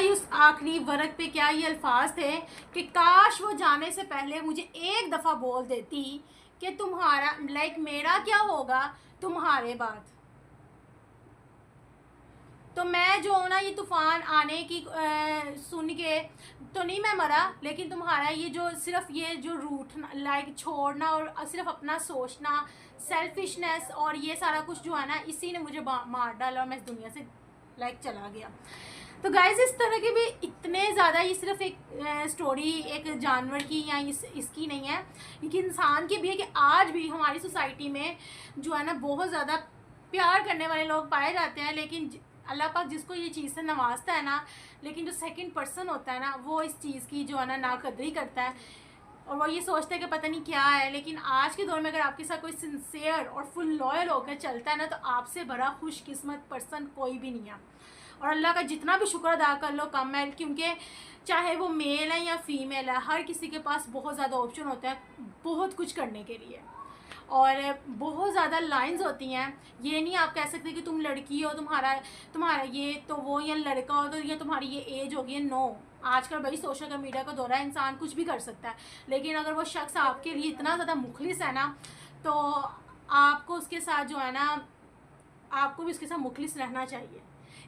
भाई उस आखिरी वर्क पे क्या ये अल्फाज थे कि काश वो जाने से पहले मुझे एक दफ़ा बोल देती कि तुम्हारा मेरा क्या होगा तुम्हारे बाद। तो मैं जो ना ये तूफ़ान आने की सुन के तो नहीं मैं मरा, लेकिन तुम्हारा ये जो सिर्फ ये जो रूठ छोड़ना और सिर्फ अपना सोचना, सेल्फिशनेस और ये सारा कुछ जो है ना, इसी ने मुझे मार डाला और मैं इस दुनिया से चला गया। तो गाइस इस तरह के भी इतने ज़्यादा, ये सिर्फ एक स्टोरी एक जानवर की या इसकी नहीं है, ये इंसान की भी है कि आज भी हमारी सोसाइटी में जो है ना बहुत ज़्यादा प्यार करने वाले लोग पाए जाते हैं, लेकिन अल्लाह पाक जिसको ये चीज़ से नवाजता है ना, लेकिन जो सेकंड पर्सन होता है ना वो इस चीज़ की जो है ना नाकदरी करता है और वो ये सोचता है कि पता नहीं क्या है। लेकिन आज के दौर में अगर आपके साथ कोई सिंसियर और फुल लॉयल होकर चलता है ना, तो आपसे बड़ा खुशकिस्मत पर्सन कोई भी नहीं है। और अल्लाह का जितना भी शुक्र अदा कर लो कम है, क्योंकि चाहे वो मेल है या फीमेल है, हर किसी के पास बहुत ज़्यादा ऑप्शन होता है बहुत कुछ करने के लिए और बहुत ज़्यादा लाइंस होती हैं। ये नहीं आप कह सकते कि तुम लड़की हो, तुम्हारा ये तो वो, या लड़का हो तो ये तुम्हारी ये एज होगी है। नो, आजकल भाई सोशल मीडिया का दौर है, इंसान कुछ भी कर सकता है, लेकिन अगर वो शख्स आपके लिए इतना ज़्यादा मुखलिस है ना, तो आपको उसके साथ जो है ना, आपको भी उसके साथ मुखलिस रहना चाहिए।